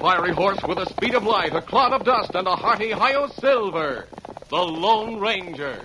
fiery horse with the speed of light, a cloud of dust, and a hearty Hi-Yo Silver, the Lone Ranger.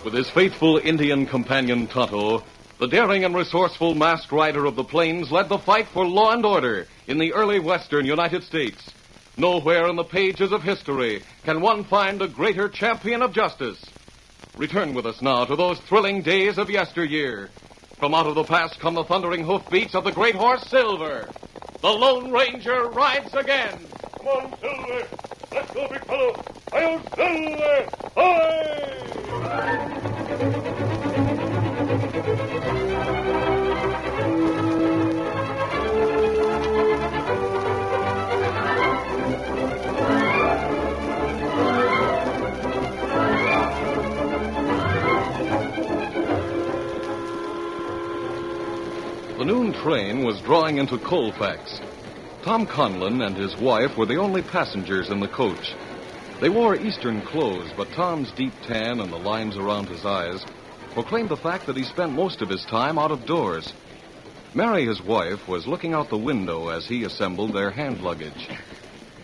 With his faithful Indian companion Tonto, the daring and resourceful masked rider of the plains led the fight for law and order in the early western United States. Nowhere in the pages of history can one find a greater champion of justice. Return with us now to those thrilling days of yesteryear. From out of the past come the thundering hoofbeats of the great horse Silver. The Lone Ranger rides again. Come on, Silver. Let's go, big fellow. Hi-Yo Silver! Hi! The noon train was drawing into Colfax. Tom Conlon and his wife were the only passengers in the coach. They wore Eastern clothes, but Tom's deep tan and the lines around his eyes proclaimed the fact that he spent most of his time out of doors. Mary, his wife, was looking out the window as he assembled their hand luggage.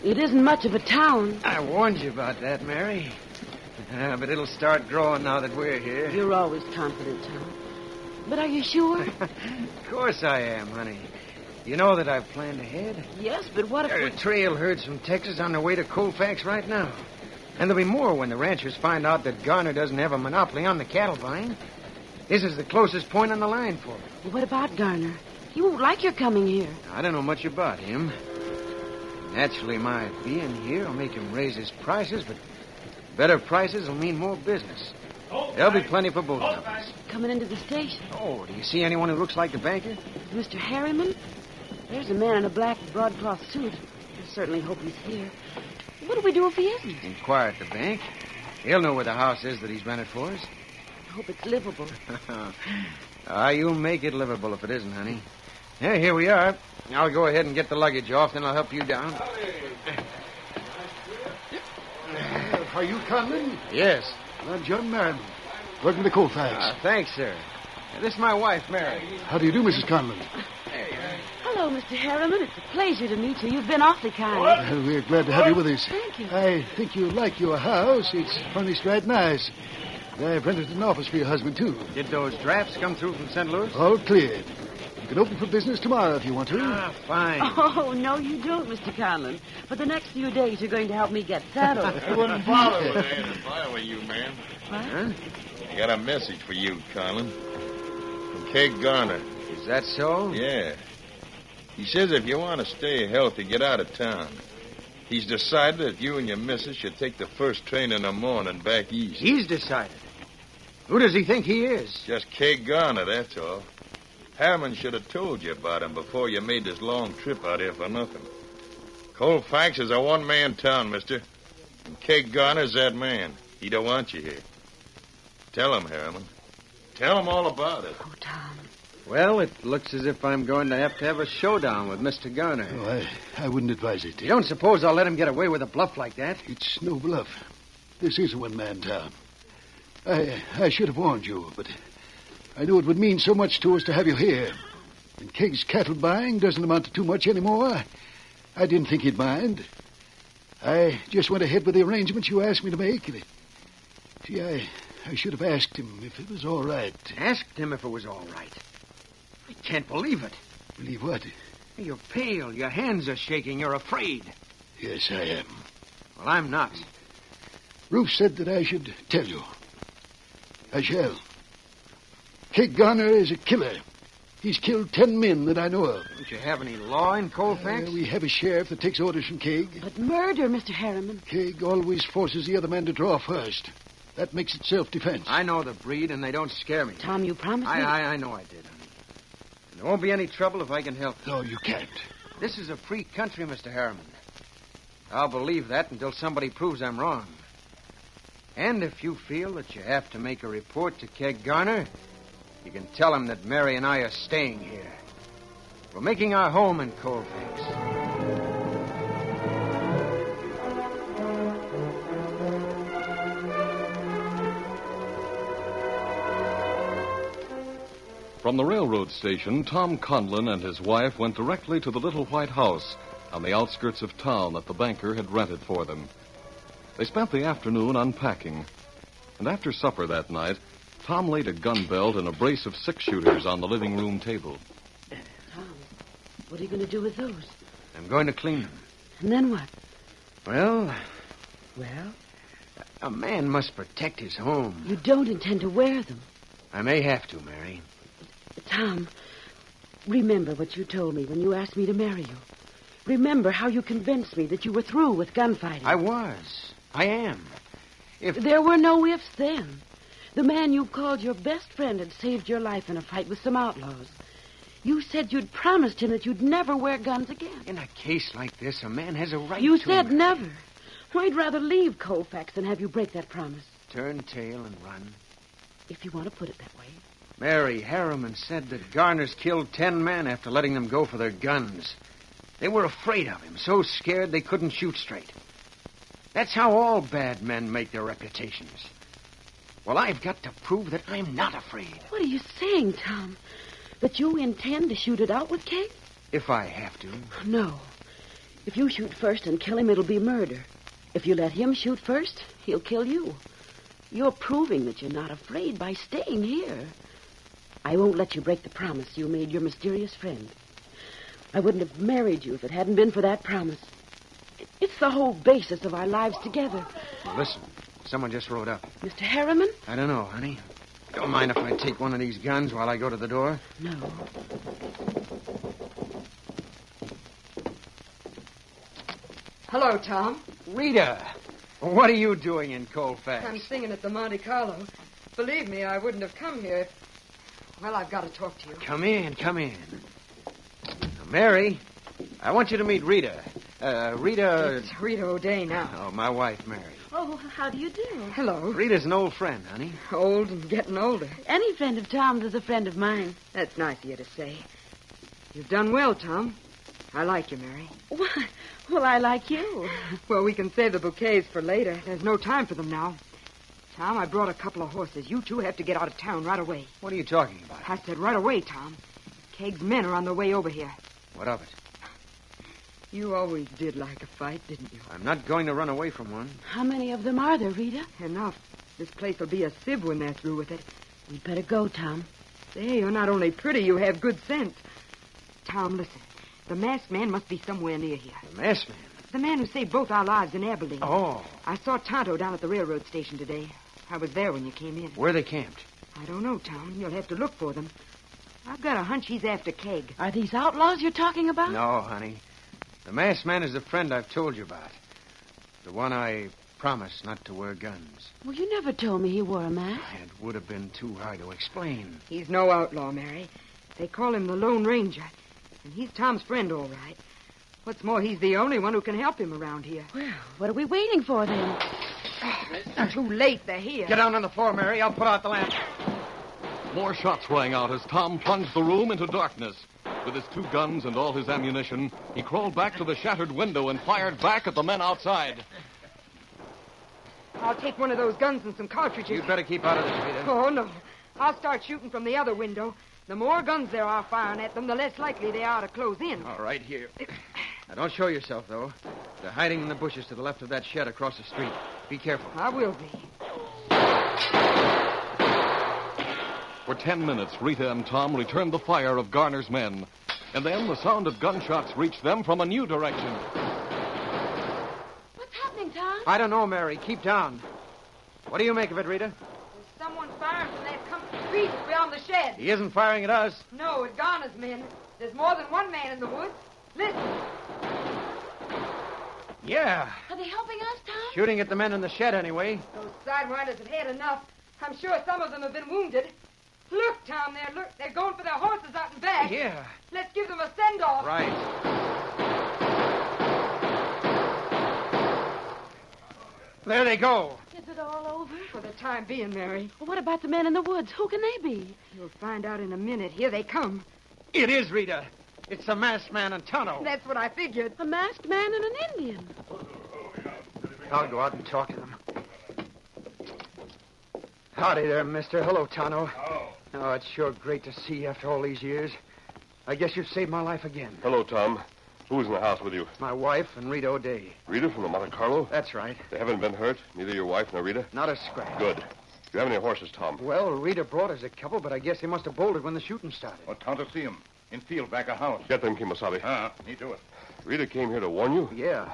It isn't much of a town. I warned you about that, Mary. But it'll start growing now that we're here. You're always confident, Tom. But are you sure? Of course I am, honey. You know that I've planned ahead. Yes, but what if There are trail herds from Texas on their way to Colfax right now. And there'll be more when the ranchers find out that Garner doesn't have a monopoly on the cattle buying. This is the closest point on the line for it. What about Garner? He won't like your coming here. I don't know much about him. Naturally, my being here will make him raise his prices, but better prices will mean more business. There'll be plenty for both of us. Coming into the station. Oh, do you see anyone who looks like the banker? Mr. Harriman? There's a man in a black broadcloth suit. I certainly hope he's here. What do we do if he isn't? Inquire at the bank. He'll know where the house is that he's rented for us. I hope it's livable. You'll make it livable if it isn't, honey. Yeah, here we are. I'll go ahead and get the luggage off, then I'll help you down. Are you Conlon? Yes. I'm John Merriman. Welcome to Colfax. Thanks, sir. This is my wife, Mary. How do you do, Mrs. Conlon? Hello, Mr. Harriman. It's a pleasure to meet you. You've been awfully kind. We're glad to have you with us. Thank you. I think you'll like your house. It's furnished right nice. I've rented an office for your husband, too. Did those drafts come through from St. Louis? All cleared. You can open for business tomorrow if you want to. Fine. Oh, no, you don't, Mr. Conlon. For the next few days, you're going to help me get settled. I wouldn't bother with that if I were you, man. What? Huh? I got a message for you, Conlon. From Keg Garner. Is that so? Yeah. He says if you want to stay healthy, get out of town. He's decided that you and your missus should take the first train in the morning back east. He's decided. Who does he think he is? Just Keg Garner, that's all. Harriman should have told you about him before you made this long trip out here for nothing. Colfax is a one-man town, mister. And Keg Garner's that man. He don't want you here. Tell him, Harriman. Tell him all about it. Oh, Tom. Well, it looks as if I'm going to have a showdown with Mr. Garner. Oh, I wouldn't advise it. You don't suppose I'll let him get away with a bluff like that? It's no bluff. This is a one-man town. I should have warned you, but I knew it would mean so much to us to have you here. And Keg's cattle buying doesn't amount to too much anymore. I didn't think he'd mind. I just went ahead with the arrangements you asked me to make. See, I should have asked him if it was all right. Asked him if it was all right. I can't believe it. Believe what? You're pale. Your hands are shaking. You're afraid. Yes, I am. Well, I'm not. Ruth said that I should tell you. I shall. Keg Garner is a killer. He's killed 10 men that I know of. Don't you have any law in Colfax? We have a sheriff that takes orders from Keg. But murder, Mr. Harriman. Keg always forces the other man to draw first. That makes it self-defense. I know the breed, and they don't scare me. Tom, you promised me. I know I did, honey. And there won't be any trouble if I can help you. No, you can't. This is a free country, Mr. Harriman. I'll believe that until somebody proves I'm wrong. And if you feel that you have to make a report to Keg Garner, you can tell him that Mary and I are staying here. We're making our home in Colfax. From the railroad station, Tom Conlon and his wife went directly to the little white house on the outskirts of town that the banker had rented for them. They spent the afternoon unpacking, and after supper that night, Tom laid a gun belt and a brace of six-shooters on the living room table. Tom, what are you going to do with those? I'm going to clean them. And then what? Well, Well, a man must protect his home. you don't intend to wear them. I may have to, Mary. Tom, remember what you told me when you asked me to marry you. Remember how you convinced me that you were through with gunfighting. I was. I am. If There were no ifs then. The man you called your best friend had saved your life in a fight with some outlaws. You said you'd promised him that you'd never wear guns again. in a case like this, a man has a right You to... said never. I'd rather leave Colfax than have you break that promise, Turn tail and run. if you want to put it that way. Mary Harriman said that Garner's killed 10 men after letting them go for their guns. They were afraid of him, so scared they couldn't shoot straight. That's how all bad men make their reputations. Well, I've got to prove that I'm not afraid. What are you saying, Tom? That you intend to shoot it out with Keg? If I have to. No. If you shoot first and kill him, it'll be murder. If you let him shoot first, he'll kill you. You're proving that you're not afraid by staying here. I won't let you break the promise you made your mysterious friend. I wouldn't have married you if it hadn't been for that promise. It's the whole basis of our lives together. Now, listen, someone just rode up. Mr. Harriman? I don't know, honey. Don't mind if I take one of these guns while I go to the door? No. Hello, Tom. Rita, what are you doing in Colfax? I'm singing at the Monte Carlo. Believe me, I wouldn't have come here if... Well, I've got to talk to you. Come in. Now, Mary, I want you to meet Rita. Rita... It's Rita O'Day now. Oh, my wife, Mary. Oh, how do you do? Hello. Rita's an old friend, honey. Old and getting older. Any friend of Tom's is a friend of mine. That's nice of you to say. You've done well, Tom. I like you, Mary. Why? Well, I like you. Well, we can save the bouquets for later. There's no time for them now. Tom, I brought a couple of horses. You two have to get out of town right away. What are you talking about? I said right away, Tom. Keg's men are on their way over here. What of it? You always did like a fight, didn't you? I'm not going to run away from one. How many of them are there, Rita? Enough. This place will be a sieve when they're through with it. We'd better go, Tom. Say, you're not only pretty, you have good sense. Tom, listen. The masked man must be somewhere near here. The masked man? The man who saved both our lives in Abilene. Oh. I saw Tonto down at the railroad station today. I was there when you came in. Where they camped? I don't know, Tom. You'll have to look for them. I've got a hunch he's after Keg. Are these outlaws you're talking about? No, honey. The masked man is the friend I've told you about. The one I promised not to wear guns. Well, you never told me he wore a mask. It would have been too hard to explain. He's no outlaw, Mary. They call him the Lone Ranger. And he's Tom's friend, all right. What's more, he's the only one who can help him around here. Well, what are we waiting for then? Too late, they're here. Get down on the floor, Mary. I'll put out the lamp. More shots rang out as Tom plunged the room into darkness. With his 2 guns and all his ammunition, he crawled back to the shattered window and fired back at the men outside. I'll take one of those guns and some cartridges. You'd better keep out of this, Rita. Oh, no. I'll start shooting from the other window. The more guns there are firing at them, the less likely they are to close in. All right, here. Now, don't show yourself, though. They're hiding in the bushes to the left of that shed across the street. Be careful. I will be. For 10 minutes, Rita and Tom returned the fire of Garner's men. And then the sound of gunshots reached them from a new direction. What's happening, Tom? I don't know, Mary. Keep down. What do you make of it, Rita? There's someone firing from that company street beyond the shed. He isn't firing at us. No, at Garner's men. There's more than one man in the woods. Listen. Yeah. Are they helping us, Tom? Shooting at the men in the shed, anyway. Those sidewinders have had enough. I'm sure some of them have been wounded. Look, Tom, they're going for their horses out and back. Yeah. Let's give them a send-off. Right. There they go. Is it all over? For the time being, Mary. Well, what about the men in the woods? Who can they be? You'll find out in a minute. Here they come. It is, Rita. It's the masked man and Tonto. That's what I figured. A masked man and an Indian. I'll go out and talk to them. Howdy there, mister. Hello, Tonto. Oh, it's sure great to see you after all these years. I guess you've saved my life again. Hello, Tom. Who's in the house with you? My wife and Rita O'Day. Rita from the Monte Carlo? That's right. They haven't been hurt? Neither your wife nor Rita? Not a scratch. Good. Do you have any horses, Tom? Well, Rita brought us a couple, but I guess they must have bolted when the shooting started. Oh, Tonto see him. In field back of house. Get them, Kimosabe. Me do it. Rita came here to warn you? Yeah.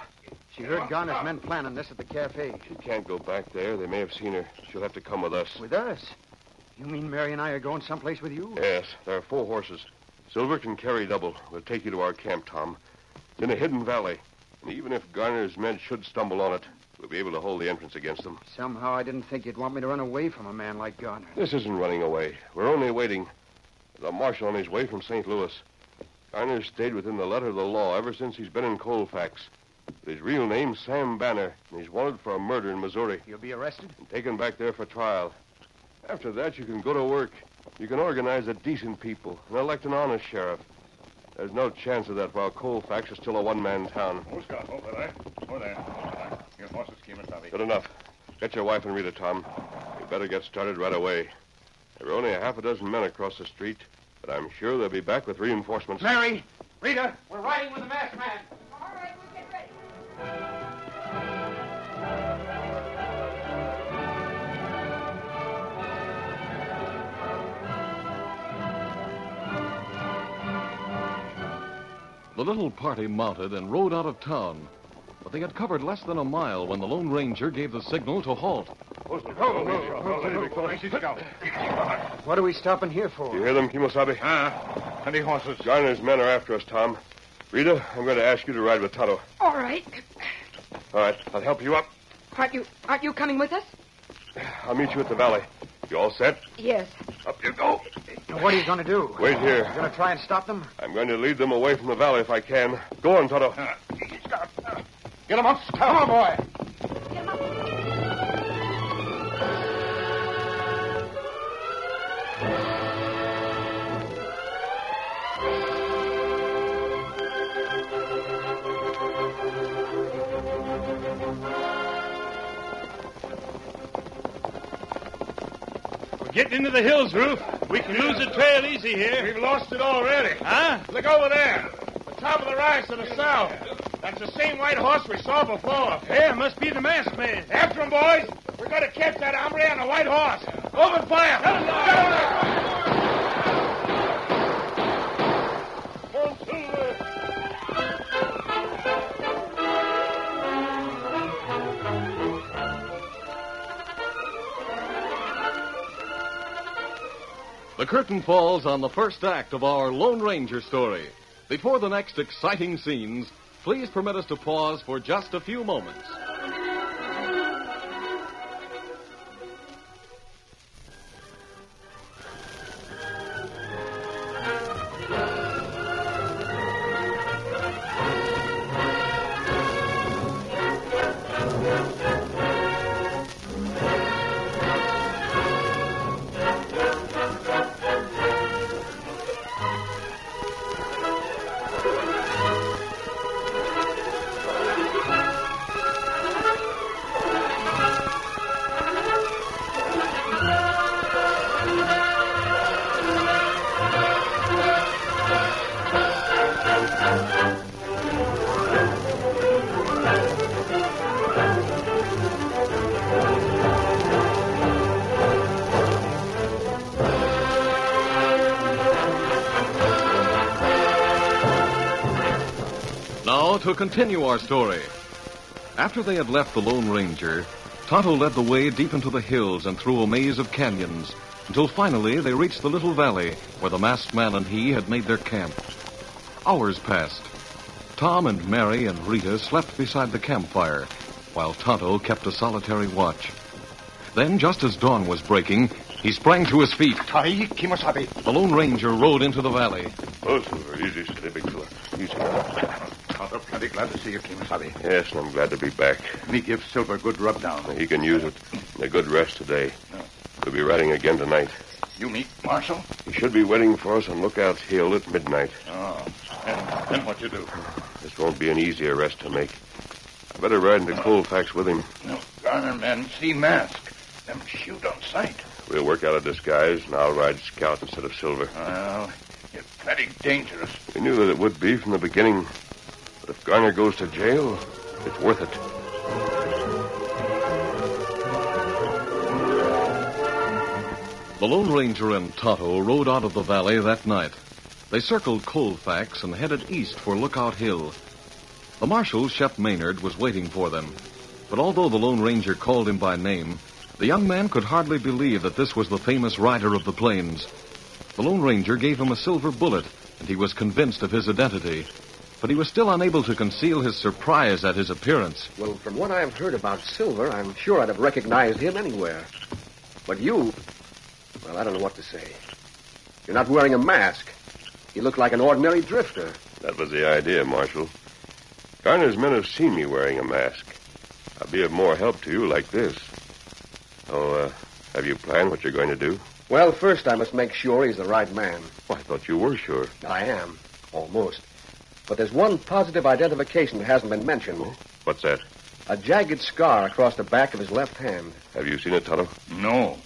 She heard Garner's men planning this at the cafe. She can't go back there. They may have seen her. She'll have to come with us. With us? You mean Mary and I are going someplace with you? Yes. There are 4 horses. Silver can carry double. We'll take you to our camp, Tom. It's in a hidden valley. And even if Garner's men should stumble on it, we'll be able to hold the entrance against them. Somehow I didn't think you'd want me to run away from a man like Garner. This isn't running away. We're only waiting. There's a marshal on his way from St. Louis. Garner's stayed within the letter of the law ever since he's been in Colfax. But his real name's Sam Banner, and he's wanted for a murder in Missouri. You'll be arrested? And taken back there for trial. After that, you can go to work. You can organize a decent people and elect an honest sheriff. There's no chance of that while Colfax is still a one-man town. Oh, Scott, over there. Over there. Your horses, Kimosabe. Good enough. Get your wife and Rita, Tom. You better get started right away. There are only a half a dozen men across the street, but I'm sure they'll be back with reinforcements. Mary! Rita! We're riding with the masked man. All right, we'll get ready. The little party mounted and rode out of town. But they had covered less than a mile when the Lone Ranger gave the signal to halt. What are we stopping here for? You hear them, Kimosabe? Plenty horses. Garner's men are after us, Tom. Rita, I'm going to ask you to ride with Tonto. All right. All right, I'll help you up. Aren't you coming with us? I'll meet you at the valley. You all set? Yes. Up you go. What are you going to do? Wait here. You going to try and stop them? I'm going to lead them away from the valley if I can. Go on, Tonto. Get him up. Come on, boy. We're getting into the hills, Ruth. We can lose the trail easy here. We've lost it already. Huh? Look over there. The top of the rise to the south. That's the same white horse we saw before. Yeah, must be the masked man. After him, boys. We're going to catch that hombre on the white horse. Open fire. The curtain falls on the first act of our Lone Ranger story. Before the next exciting scenes, please permit us to pause for just a few moments. to continue our story. After they had left the Lone Ranger, Tonto led the way deep into the hills and through a maze of canyons until finally they reached the little valley where the masked man and he had made their camp. Hours passed. Tom and Mary and Rita slept beside the campfire while Tonto kept a solitary watch. Then, just as dawn was breaking, he sprang to his feet. Tai Kimosabe. The Lone Ranger rode into the valley. Oh, Silver, easy, steady, big fella. Easy. Tonto, plenty glad to see you, Kimosabe. Yes, and I'm glad to be back. Me give Silver good rub down. He can use it. A good rest today. We'll be riding again tonight. You meet Marshal? He should be waiting for us on Lookout Hill at midnight. Oh, and then what you do? This won't be an easy arrest to make. I better ride into Colfax with him. No, Garner men see mask. Them shoot on sight. We'll work out a disguise, and I'll ride Scout instead of Silver. Well, it's plenty dangerous. We knew that it would be from the beginning. But if Garner goes to jail, it's worth it. The Lone Ranger and Tonto rode out of the valley that night. They circled Colfax and headed east for Lookout Hill. The marshal, Shep Maynard, was waiting for them. But although the Lone Ranger called him by name, the young man could hardly believe that this was the famous rider of the plains. The Lone Ranger gave him a silver bullet, and he was convinced of his identity. But he was still unable to conceal his surprise at his appearance. Well, from what I've heard about Silver, I'm sure I'd have recognized him anywhere. But you... well, I don't know what to say. You're not wearing a mask. You look like an ordinary drifter. That was the idea, Marshal. Garner's men have seen me wearing a mask. I'll be of more help to you like this. Oh, have you planned what you're going to do? Well, first I must make sure he's the right man. Oh, I thought you were sure. I am. Almost. But there's one positive identification that hasn't been mentioned. Oh, what's that? A jagged scar across the back of his left hand. Have you seen it, Tonto? No.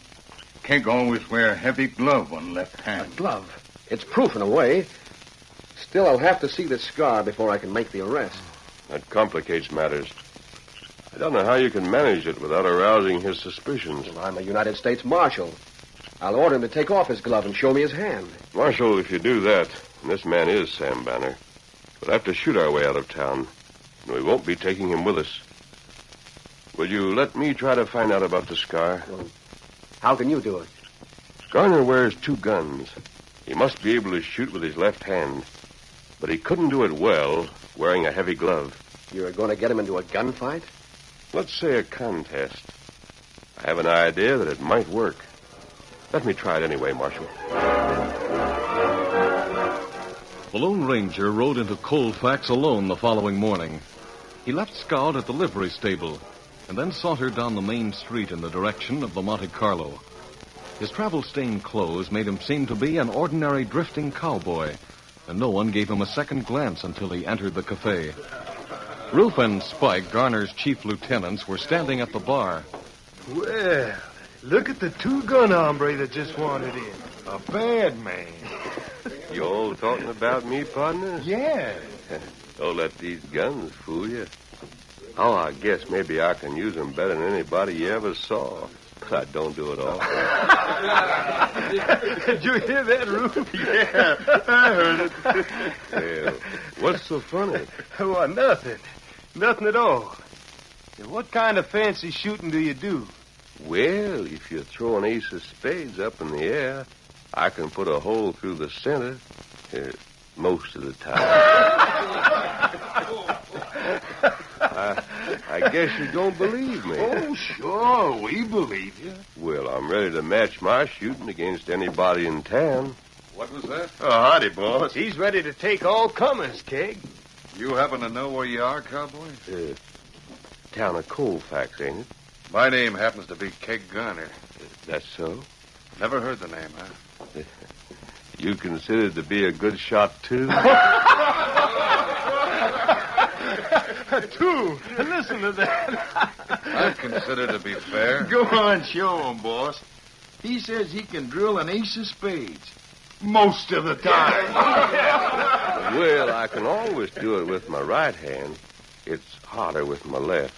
Keg always wear a heavy glove on left hand. A glove? It's proof in a way. Still, I'll have to see the scar before I can make the arrest. That complicates matters. I don't know how you can manage it without arousing his suspicions. Well, I'm a United States Marshal. I'll order him to take off his glove and show me his hand. Marshal, if you do that, and this man is Sam Banner, we'll have to shoot our way out of town, and we won't be taking him with us. Will you let me try to find out about the scar? Well, how can you do it? Garner wears 2 guns. He must be able to shoot with his left hand, but he couldn't do it well wearing a heavy glove. You're going to get him into a gunfight? Let's say a contest. I have an idea that it might work. Let me try it anyway, Marshal. The Lone Ranger rode into Colfax alone the following morning. He left Scout at the livery stable and then sauntered down the main street in the direction of the Monte Carlo. His travel-stained clothes made him seem to be an ordinary drifting cowboy, and no one gave him a second glance until he entered the cafe. Rufe and Spike, Garner's chief lieutenants, were standing at the bar. Well, look at the 2-gun hombre that just wandered in. A bad man. You all talking about me, partner? Yeah. Don't let these guns fool you. Oh, I guess maybe I can use them better than anybody you ever saw. But I don't do it all. Did you hear that, Rufe? Yeah, I heard it. Well, what's so funny? Well, nothing. Nothing at all. Now, what kind of fancy shooting do you do? Well, if you throw an ace of spades up in the air, I can put a hole through the center most of the time. I guess you don't believe me. Oh, sure. We believe you. Well, I'm ready to match my shooting against anybody in town. What was that? Oh, howdy, boss. He's ready to take all comers, Keg. You happen to know where you are, cowboy? Town of Colfax, ain't it? My name happens to be Keg Garner. That's so? Never heard the name, huh? You considered to be a good shot, too? Two. Listen to that. I consider to be fair. Go on, show him, boss. He says he can drill an ace of spades. Most of the time. Well, I can always do it with my right hand. It's harder with my left.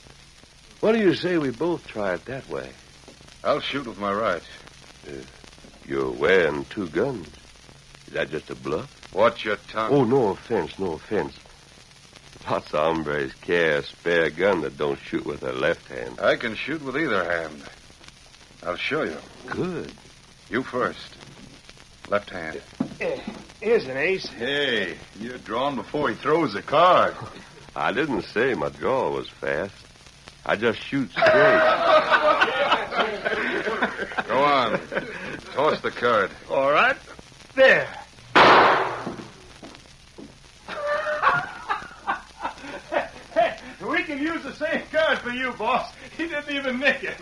What do you say we both try it that way? I'll shoot with my right. You're wearing 2 guns. Is that just a bluff? Watch your tongue. Oh, no offense, no offense. Lots of hombres carry a spare gun that don't shoot with their left hand. I can shoot with either hand. I'll show you. Good. You first. Left hand. Here's an ace. Hey, you're drawn before he throws the card. I didn't say my draw was fast. I just shoot straight. Go on. Toss the card. All right. There. We can use the same card for you, boss. He didn't even nick it.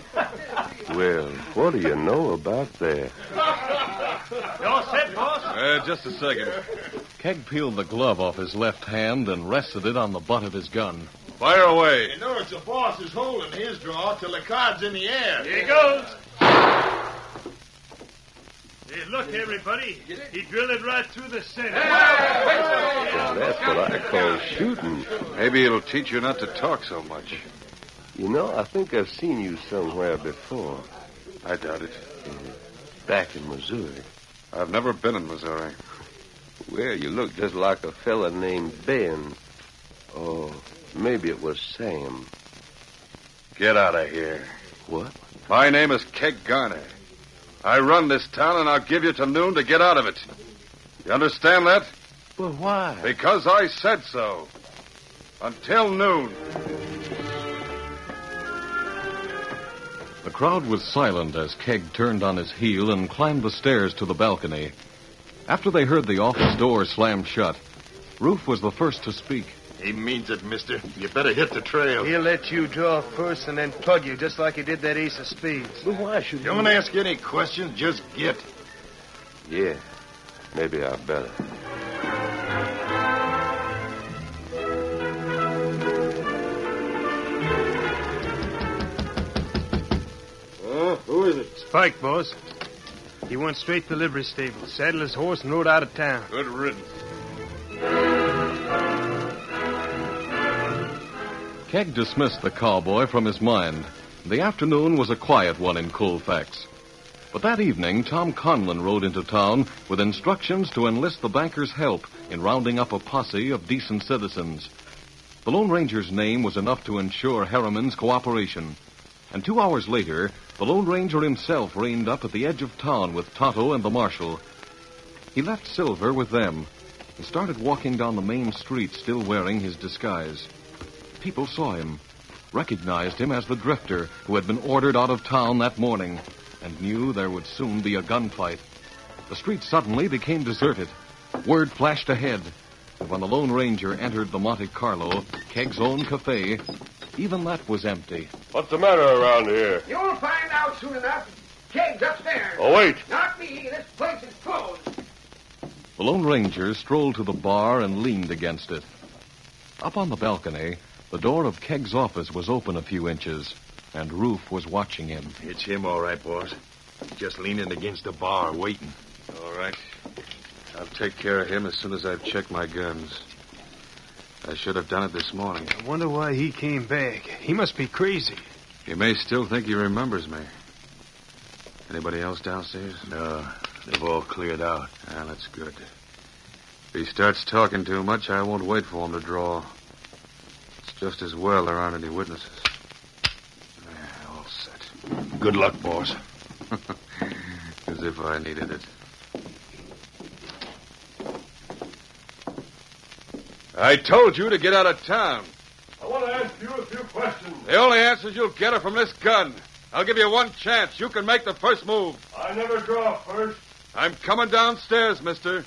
Well, what do you know about that? You all set, boss? Just a second. Keg peeled the glove off his left hand and rested it on the butt of his gun. Fire away. You know it's the boss is holding his draw till the card's in the air. Here he goes. Hey, look, everybody. He drilled it right through the center. Well, that's what I call shooting. Maybe it'll teach you not to talk so much. You know, I think I've seen you somewhere before. I doubt it. Back in Missouri. I've never been in Missouri. Well, you look just like a fella named Ben. Oh, maybe it was Sam. Get out of here. What? My name is Keg Garner. I run this town, and I'll give you till noon to get out of it. You understand that? Well, why? Because I said so. Until noon. The crowd was silent as Keg turned on his heel and climbed the stairs to the balcony. After they heard the office door slam shut, Rufe was the first to speak. He means it, mister. You better hit the trail. He'll let you draw first and then plug you just like he did that ace of spades. Well, why should you? Don't ask any questions, just get. Yeah, maybe I better. Who is it? Spike, boss. He went straight to the livery stable, saddled his horse, and rode out of town. Good riddance. Keg dismissed the cowboy from his mind. The afternoon was a quiet one in Colfax. But that evening, Tom Conlon rode into town with instructions to enlist the banker's help in rounding up a posse of decent citizens. The Lone Ranger's name was enough to ensure Harriman's cooperation. And 2 hours later, the Lone Ranger himself reined up at the edge of town with Tonto and the marshal. He left Silver with them and started walking down the main street still wearing his disguise. People saw him, recognized him as the drifter who had been ordered out of town that morning, and knew there would soon be a gunfight. The street suddenly became deserted. Word flashed ahead, and when the Lone Ranger entered the Monte Carlo, Keg's own cafe, even that was empty. What's the matter around here? You'll find out soon enough. Keg's upstairs. Oh, wait. Not me. This place is closed. The Lone Ranger strolled to the bar and leaned against it. Up on the balcony, the door of Keg's office was open a few inches, and Rufe was watching him. It's him, all right, boss. Just leaning against the bar, waiting. All right. I'll take care of him as soon as I've checked my guns. I should have done it this morning. I wonder why he came back. He must be crazy. He may still think he remembers me. Anybody else downstairs? No, they've all cleared out. Ah, that's good. If he starts talking too much, I won't wait for him to draw. It's just as well there aren't any witnesses. All set. Good luck, boss. As if I needed it. I told you to get out of town. I want to ask you a few questions. The only answers you'll get are from this gun. I'll give you one chance. You can make the first move. I never draw first. I'm coming downstairs, mister.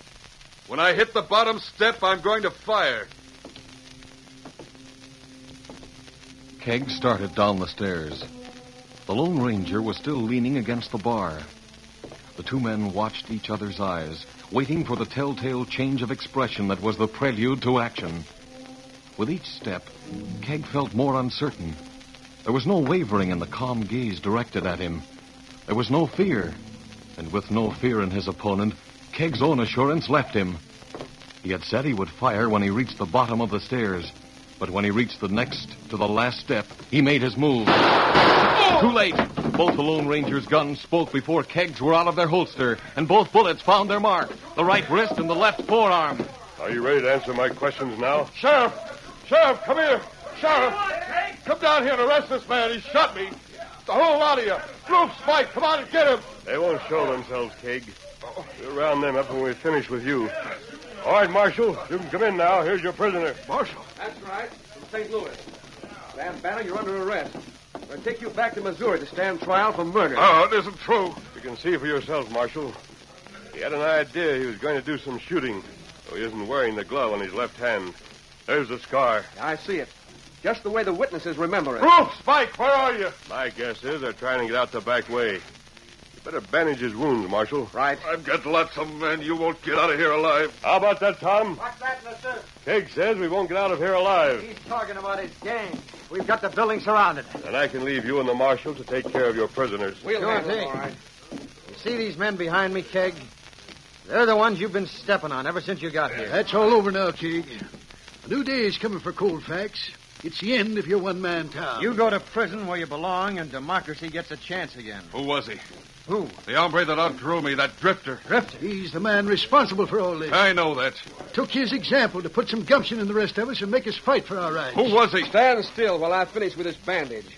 When I hit the bottom step, I'm going to fire. Keg started down the stairs. The Lone Ranger was still leaning against the bar. The two men watched each other's eyes, waiting for the telltale change of expression that was the prelude to action. With each step, Keg felt more uncertain. There was no wavering in the calm gaze directed at him. There was no fear. And with no fear in his opponent, Keg's own assurance left him. He had said he would fire when he reached the bottom of the stairs. But when he reached the next to the last step, he made his move. Too late. Both the Lone Ranger's guns spoke before Keg's were out of their holster, and both bullets found their mark, the right wrist and the left forearm. Are you ready to answer my questions now? Sheriff! Sheriff, come here. Sheriff, come down here and arrest this man. He shot me. The whole lot of you. Roof, Spike, come on and get him. They won't show themselves, Keg. We'll round them up when we finish with you. All right, Marshal, you can come in now. Here's your prisoner. Marshal. That's right. From St. Louis. Sam Banner, you're under arrest. We'll take you back to Missouri to stand trial for murder. Oh, it isn't true. You can see for yourself, Marshal. He had an idea he was going to do some shooting, so he isn't wearing the glove on his left hand. There's the scar. I see it. Just the way the witnesses remember it. Roof, Spike, where are you? My guess is they're trying to get out the back way. You better bandage his wounds, Marshal. Right. I've got lots of men. You won't get out of here alive. How about that, Tom? What's that, mister? Keg says we won't get out of here alive. He's talking about his gang. We've got the building surrounded. And I can leave you and the Marshal to take care of your prisoners. We'll Sure handle it, thing. all right. You see these men behind me, Keg? They're the ones you've been stepping on ever since you got here. That's all over now, Keg. A new day is coming for Colfax. It's the end of your one-man town. You go to prison where you belong, and democracy gets a chance again. Who was he? Who? The hombre that outdrew me, that drifter. Drifter? He's the man responsible for all this. I know that. Took his example to put some gumption in the rest of us and make us fight for our rights. Who was he? Stand still while I finish with this bandage.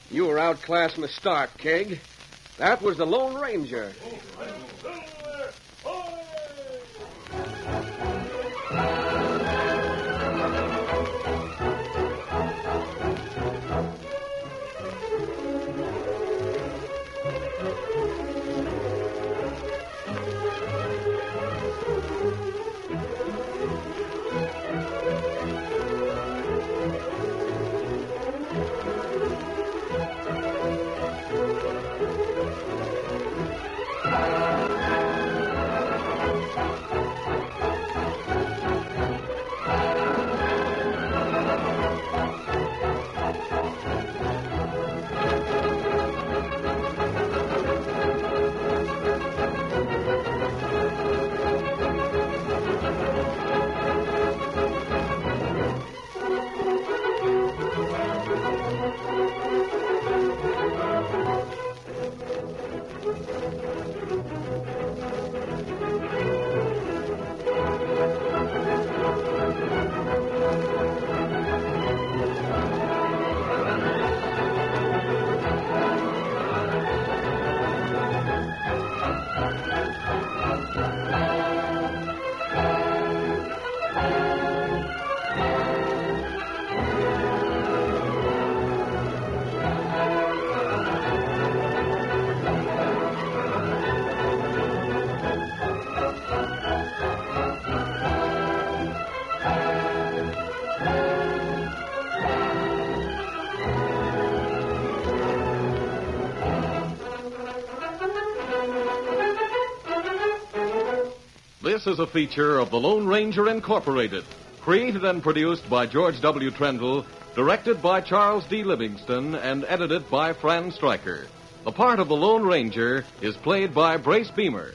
You were outclassed from the start, Keg. That was the Lone Ranger. This is a feature of the Lone Ranger Incorporated, created and produced by George W. Trendle, directed by Charles D. Livingston, and edited by Fran Stryker. The part of the Lone Ranger is played by Brace Beamer.